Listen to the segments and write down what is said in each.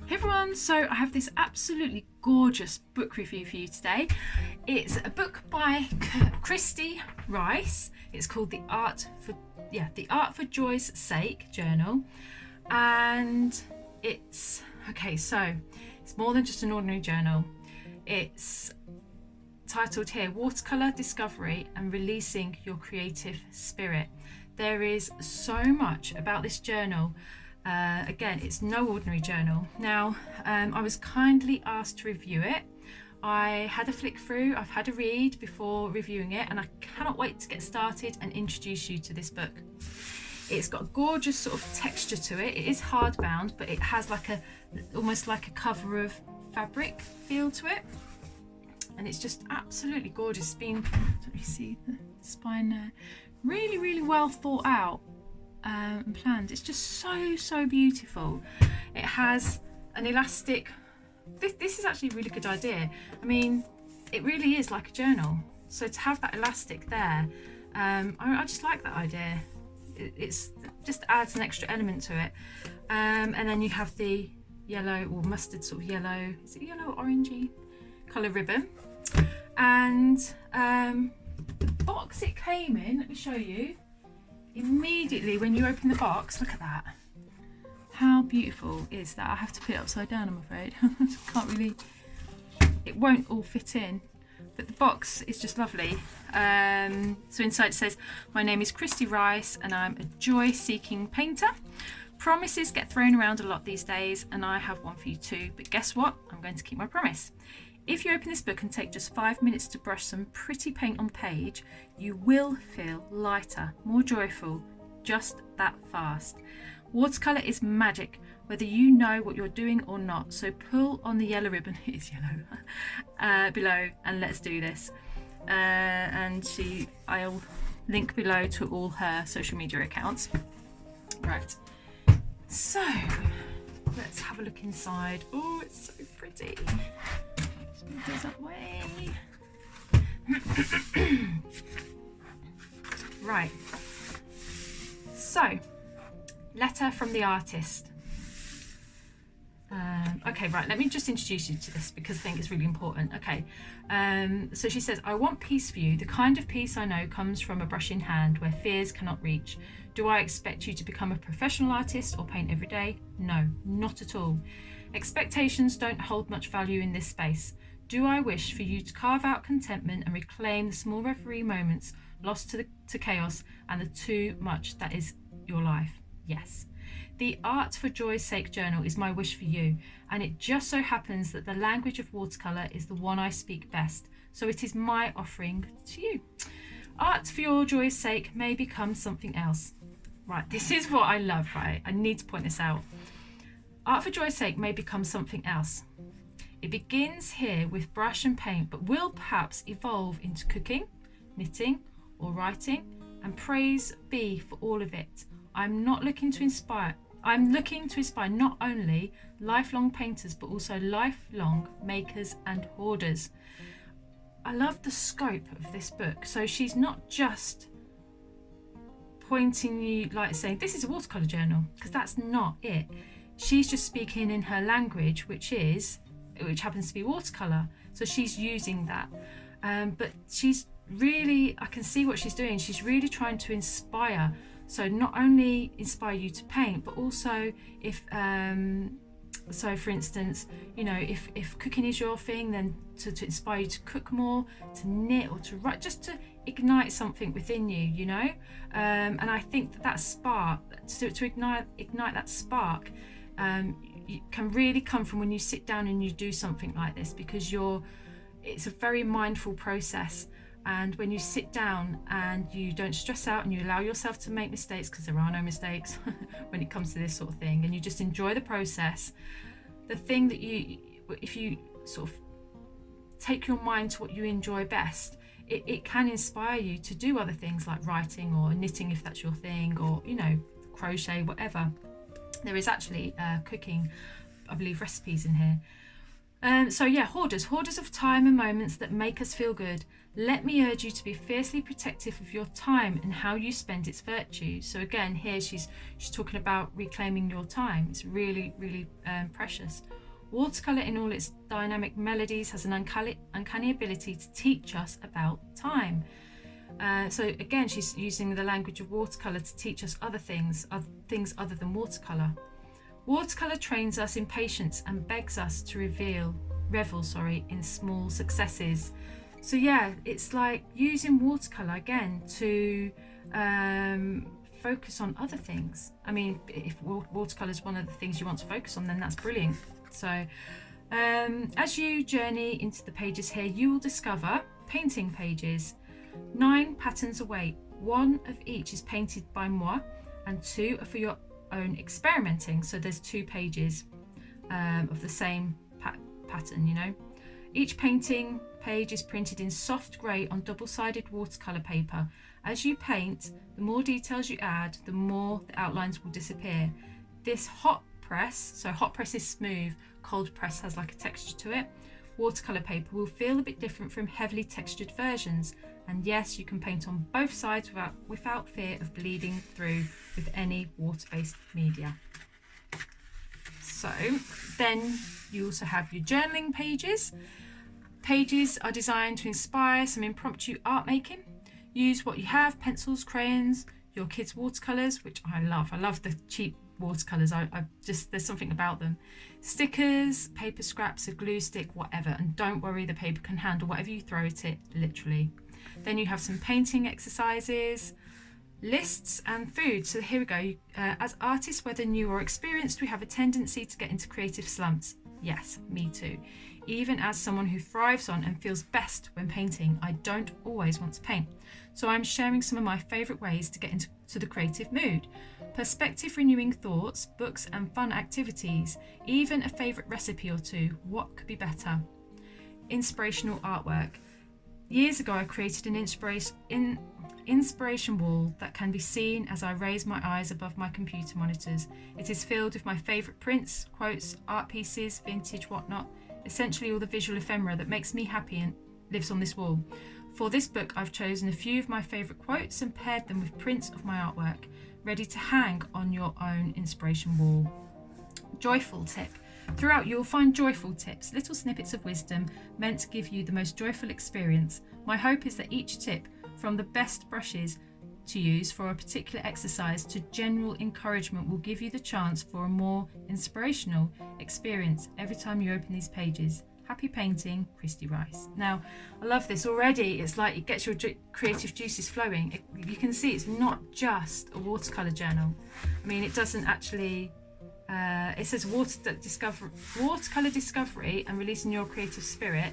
Hey everyone, so I have this absolutely gorgeous book review for you today. It's a book by Christy Rice. It's called The Art for Joy's Sake journal. And it's more than just an ordinary journal. It's titled here, Watercolour, Discovery and Releasing Your Creative Spirit. There is so much about this journal. Again, it's no ordinary journal. Now, I was kindly asked to review it. I had a flick through, I've had a read before reviewing it, and I cannot wait to get started and introduce you to this book. It's got a gorgeous sort of texture to it. It is hardbound, but it has almost like a cover of fabric feel to it. And it's just absolutely gorgeous. It's been, don't you see the spine there? Really, really well thought out. And planned. It's just so beautiful. It has an elastic. This is actually a really good idea. I mean, it really is like a journal. So to have that elastic there, I just like that idea. It's just adds an extra element to it. And then you have the yellow or mustard sort of yellow. Is it yellow or orangey colour ribbon? And the box it came in. Let me show you. Immediately when you open the box, look at that. How beautiful is that? I have to put it upside down, I'm afraid. Can't really, it won't all fit in, but the box is just lovely. So inside it says, my name is Christy Rice and I'm a joy-seeking painter. Promises get thrown around a lot these days and I have one for you too, but guess what? I'm going to keep my promise. If you open this book and take just 5 minutes to brush some pretty paint on the page, you will feel lighter, more joyful, just that fast. Watercolour is magic, whether you know what you're doing or not, so pull on the yellow ribbon, it is yellow, below and let's do this. I'll link below to all her social media accounts. Right, so let's have a look inside. Oh, it's so pretty. Goes that way. Right, so letter from the artist. Okay, right, let me just introduce you to this because I think it's really important. Okay, so she says, I want peace for you, the kind of peace I know comes from a brush in hand where fears cannot reach. Do I expect you to become a professional artist or paint every day? No, not at all. Expectations don't hold much value in this space. Do I wish for you to carve out contentment and reclaim the small reverie moments lost to chaos and the too much that is your life? Yes. The Art for Joy's Sake journal is my wish for you, and it just so happens that the language of watercolour is the one I speak best, so it is my offering to you. Art for your joy's sake may become something else. Right, this is what I love, right? I need to point this out. Art for joy's sake may become something else. It begins here with brush and paint, but will perhaps evolve into cooking, knitting, or writing, and praise be for all of it. I'm looking to inspire not only lifelong painters, but also lifelong makers and hoarders. I love the scope of this book. So she's not just pointing you, like saying, this is a watercolour journal, because that's not it. She's just speaking in her language, which happens to be watercolour. So she's using that. But she's really, I can see what she's doing. She's really trying to inspire. So not only inspire you to paint, but also so for instance, if cooking is your thing, then to inspire you to cook more, to knit or to write, just to ignite something within you, and I think that spark, to ignite that spark, can really come from when you sit down and you do something like this, because it's a very mindful process. And when you sit down and you don't stress out and you allow yourself to make mistakes, because there are no mistakes when it comes to this sort of thing, and you just enjoy the process, the thing that if you sort of take your mind to what you enjoy best, it can inspire you to do other things like writing or knitting if that's your thing, or crochet, whatever. There is actually cooking, I believe, recipes in here. So yeah, hoarders of time and moments that make us feel good. Let me urge you to be fiercely protective of your time and how you spend its virtues. So again, here she's talking about reclaiming your time. It's really, really precious. Watercolour in all its dynamic melodies has an uncanny ability to teach us about time. So again, she's using the language of watercolour to teach us other things other than watercolour. Watercolour trains us in patience and begs us to revel in small successes. So yeah, it's like using watercolour again to focus on other things. I mean, if watercolour is one of the things you want to focus on, then that's brilliant. So as you journey into the pages here, you will discover painting pages. 9 patterns await. 1 of each is painted by moi and 2 are for your own experimenting. So there's 2 pages of the same pattern, you know. Each painting page is printed in soft grey on double-sided watercolour paper. As you paint, the more details you add, the more the outlines will disappear. This hot press, so hot press is smooth, cold press has like a texture to it. Watercolour paper will feel a bit different from heavily textured versions. And yes, you can paint on both sides without fear of bleeding through with any water-based media. So then you also have your journaling pages. Pages are designed to inspire some impromptu art making. Use what you have: pencils, crayons, your kids' watercolours, which I love. I love the cheap watercolours. I just, there's something about them. Stickers, paper scraps, a glue stick, whatever. And don't worry, the paper can handle whatever you throw at it, literally. Then you have some painting exercises, lists and food. So here we go. As artists, whether new or experienced, we have a tendency to get into creative slumps. Yes, me too. Even as someone who thrives on and feels best when painting, I don't always want to paint. So I'm sharing some of my favourite ways to get into the creative mood. Perspective renewing thoughts, books and fun activities, even a favourite recipe or two. What could be better? Inspirational artwork. Years ago, I created an inspiration wall that can be seen as I raise my eyes above my computer monitors. It is filled with my favourite prints, quotes, art pieces, vintage, whatnot. Essentially all the visual ephemera that makes me happy and lives on this wall. For this book, I've chosen a few of my favourite quotes and paired them with prints of my artwork, ready to hang on your own inspiration wall. Joyful tip. Throughout, you'll find joyful tips, little snippets of wisdom meant to give you the most joyful experience. My hope is that each tip, from the best brushes to use for a particular exercise to general encouragement, will give you the chance for a more inspirational experience every time you open these pages. Happy painting, Christy Rice. Now, I love this already. It's like it gets your creative juices flowing. You can see it's not just a watercolour journal. I mean, it doesn't actually... it says watercolour discovery and releasing your creative spirit,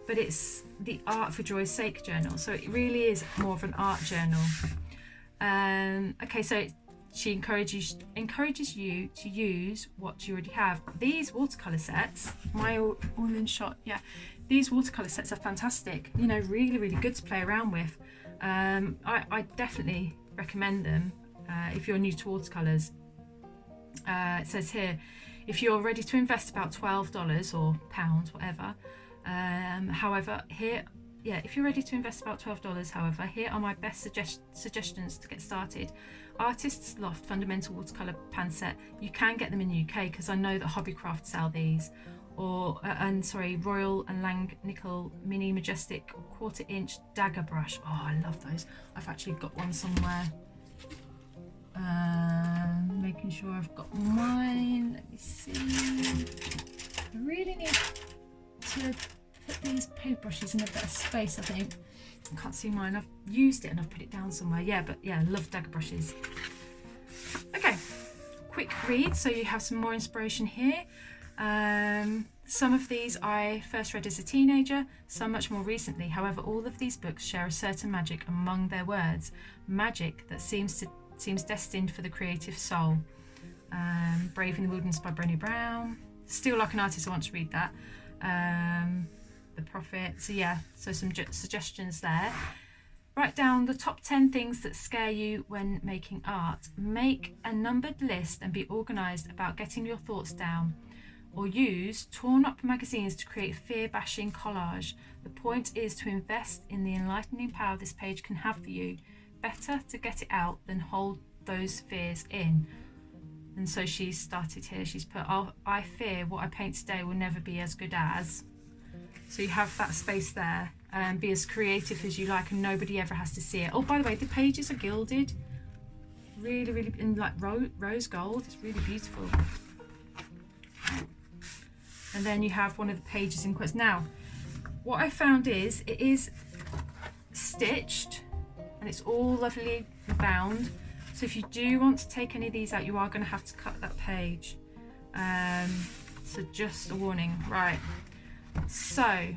but it's the Art for Joy's Sake journal, so it really is more of an art journal. Okay, so she encourages you to use what you already have. These watercolour sets, my all in shot, yeah, these watercolour sets are fantastic, you know, really, really good to play around with. I definitely recommend them if you're new to watercolours. It says here, if you're ready to invest about $12 or pounds, whatever, if you're ready to invest about $12, however, here are my best suggestions to get started. Artists Loft Fundamental Watercolour Pan Set. You can get them in the UK because I know that Hobbycraft sell these. Or, Royal and Langnickel Mini Majestic 1/4 inch dagger brush. Oh, I love those. I've actually got one somewhere. Making sure I've got mine. Let me see. I really need to put these paintbrushes in a better space, I think. I can't see mine. I've used it and I've put it down somewhere. Yeah, but yeah, I love dagger brushes. Okay, quick read. So you have some more inspiration here. Some of these I first read as a teenager, some much more recently. However, all of these books share a certain magic among their words. Magic that seems destined for the creative soul. Brave in the Wilderness by Brené Brown. Still Like an Artist, I want to read that. The Prophet. So yeah, so some suggestions there. Write down the top 10 things that scare you when making art. Make a numbered list and be organised about getting your thoughts down. or use torn up magazines to create fear-bashing collage. The point is to invest in the enlightening power this page can have for you. Better to get it out than hold those fears in. And so she's started here. She's put, oh, I fear what I paint today will never be as good as. So you have that space there. Be as creative as you like, and nobody ever has to see it. Oh, by the way, the pages are gilded. Really, really, in like rose gold. It's really beautiful. And then you have one of the pages in quotes. Now, what I found is it is stitched and it's all lovely bound. So if you do want to take any of these out, you are going to have to cut that page. So just a warning. Right. So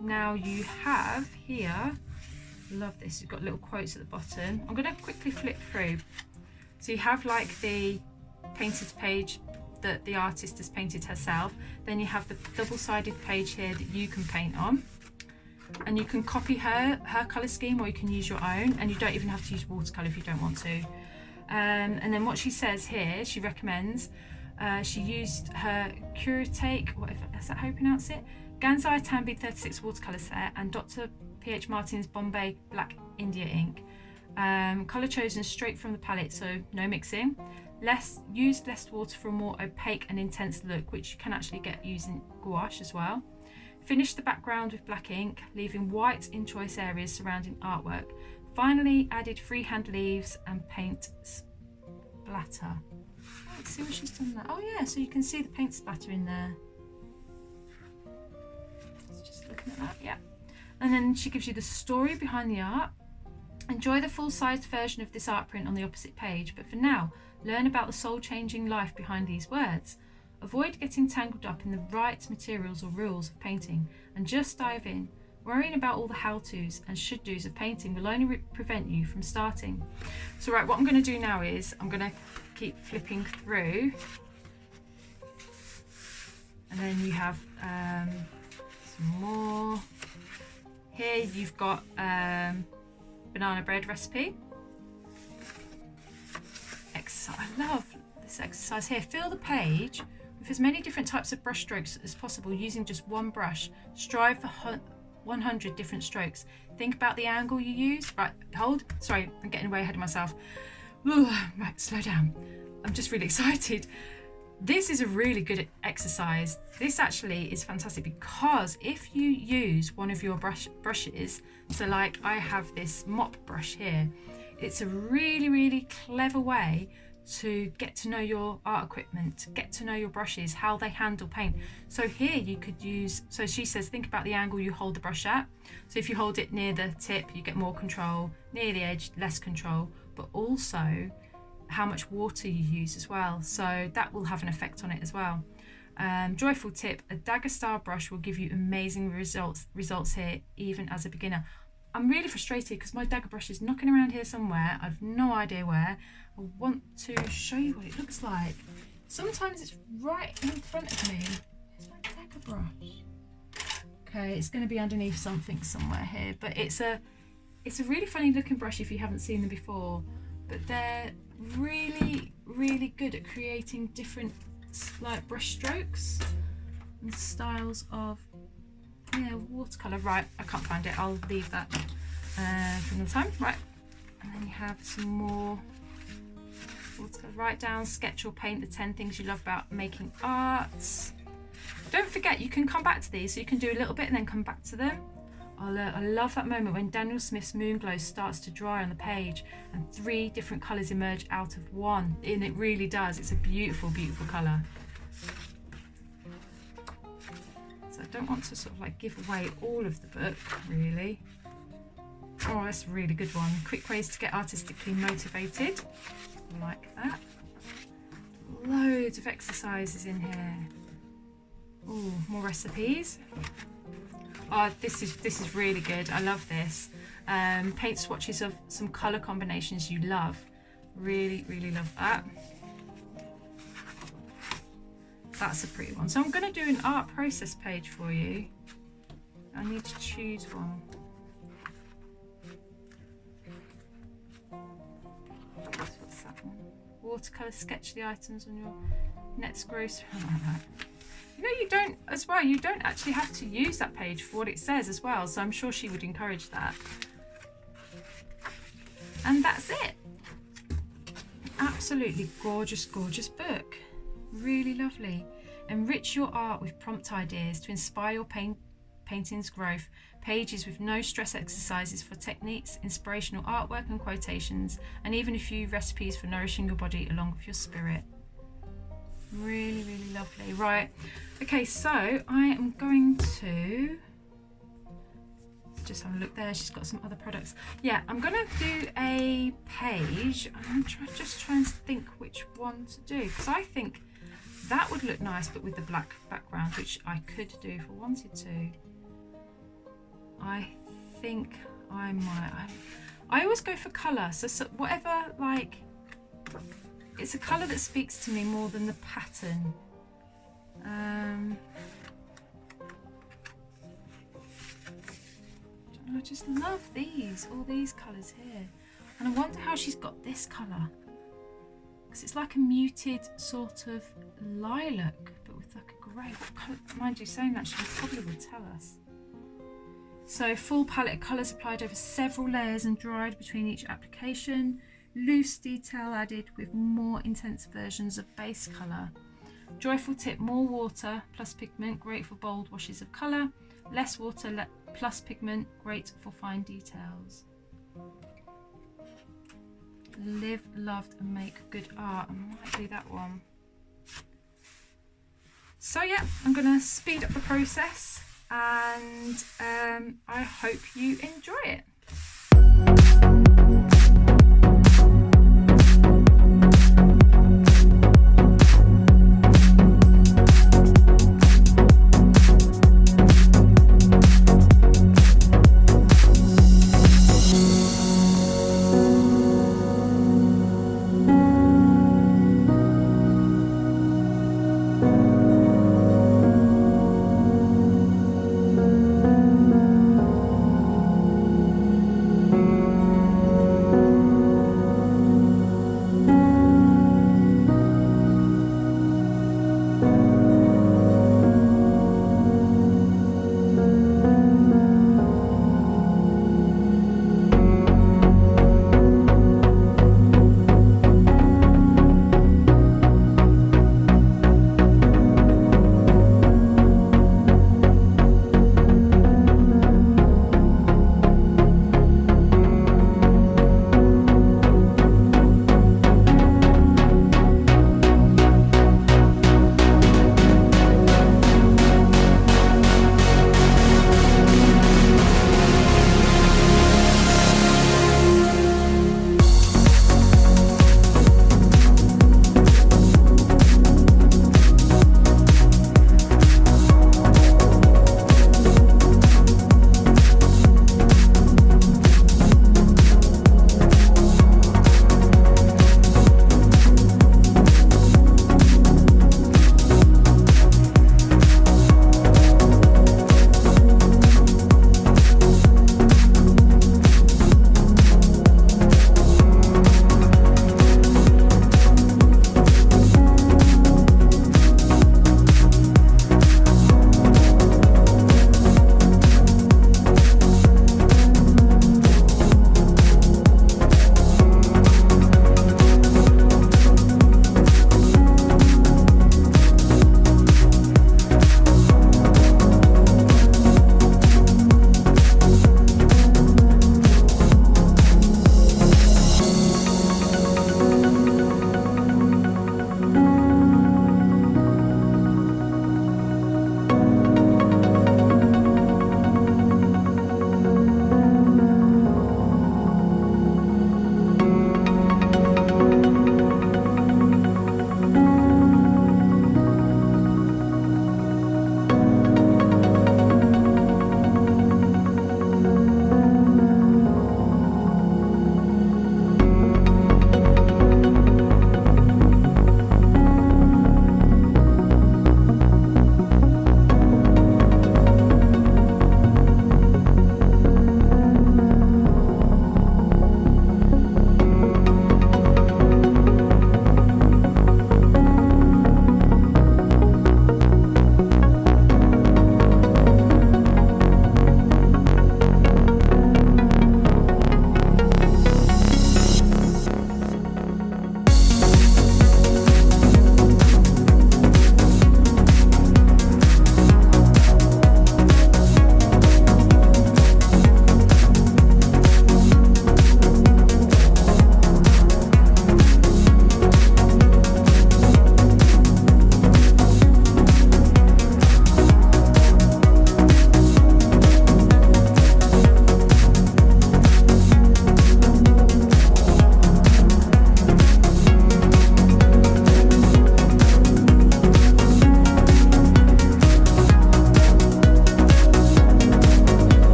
now you have here, love this, you've got little quotes at the bottom. I'm going to quickly flip through. So you have like the painted page that the artist has painted herself. Then you have the double-sided page here that you can paint on. And you can copy her colour scheme, or you can use your own, and you don't even have to use watercolour if you don't want to. And then what she says here, she recommends, she used her Curetake, whatever, is that how you pronounce it? Gansai Tambi 36 watercolour set and Dr. P.H. Martin's Bombay Black India ink. Colour chosen straight from the palette, so no mixing. Use less water for a more opaque and intense look, which you can actually get using gouache as well. Finish the background with black ink, leaving white in choice areas surrounding artwork. Finally added freehand leaves and paint splatter. Let's see what she's done there. Oh yeah, so you can see the paint splatter in there. Just looking at that, yeah. And then she gives you the story behind the art. Enjoy the full-sized version of this art print on the opposite page, but for now, learn about the soul-changing life behind these words. Avoid getting tangled up in the right materials or rules of painting and just dive in. Worrying about all the how-tos and should-dos of painting will only prevent you from starting. So right, what I'm going to do now is I'm going to keep flipping through, and then you have some more. Here you've got banana bread recipe. I love this exercise here. Fill the page with as many different types of brush strokes as possible using just one brush. Strive for 100 different strokes. Think about the angle you use. Right, hold. Sorry, I'm getting way ahead of myself. Ooh, right, slow down. I'm just really excited. This is a really good exercise. This actually is fantastic because if you use one of your brushes, so like I have this mop brush here, it's a really, really clever way to get to know your art equipment, to get to know your brushes, how they handle paint. So here you could use, so she says, think about the angle you hold the brush at. So if you hold it near the tip, you get more control, near the edge, less control, but also how much water you use as well. So that will have an effect on it as well. Joyful tip, a dagger style brush will give you amazing results here, even as a beginner. I'm really frustrated because my dagger brush is knocking around here somewhere. I've no idea where. I want to show you what it looks like. Sometimes it's right in front of me. Here's my dagger brush. Okay, it's going to be underneath something somewhere here, but it's a really funny looking brush if you haven't seen them before. But they're really, really good at creating different like brush strokes and styles of watercolour. Right, I can't find it. I'll leave that for another time. Right, and then you have some more watercolour. Write down, sketch or paint the 10 things you love about making art. Don't forget, you can come back to these, so you can do a little bit and then come back to them. I love that moment when Daniel Smith's moon glow starts to dry on the page and 3 different colours emerge out of one, and it really does. It's a beautiful, beautiful colour. So I don't want to sort of like give away all of the book, really. Oh, that's a really good one. Quick ways to get artistically motivated. I like that. Loads of exercises in here. Oh, more recipes. Oh, this is really good. I love this. Paint swatches of some colour combinations you love. Really, really love that. That's a pretty one. So I'm going to do an art process page for you. I need to choose one. What's that one? Watercolour, sketch the items on your next grocery. You know, you don't, as well, you don't actually have to use that page for what it says as well, so I'm sure she would encourage that. And that's it. Absolutely gorgeous, gorgeous book. Really lovely. Enrich your art with prompt ideas to inspire your painting's growth. Pages with no stress exercises for techniques, inspirational artwork and quotations, and even a few recipes for nourishing your body along with your spirit. Really, really lovely. Right, okay, so I am going to just have a look there. She's got some other products. Yeah, I'm gonna do a page. I'm gonna just try and think which one to do, because I think that would look nice but with the black background, which I could do if I wanted to. I think I might. I always go for colour, so whatever, like, it's a colour that speaks to me more than the pattern. I just love all these colours here. And I wonder how she's got this colour. Because it's like a muted sort of lilac, but with like a grey. What colour? Mind you, saying that, she probably would tell us. So full palette of colours applied over several layers and dried between each application. Loose detail added with more intense versions of base colour. Joyful tip, more water plus pigment, great for bold washes of colour. Less water plus pigment, great for fine details. Live, loved and make good art. I might do that one. So yeah, I'm going to speed up the process, and I hope you enjoy it.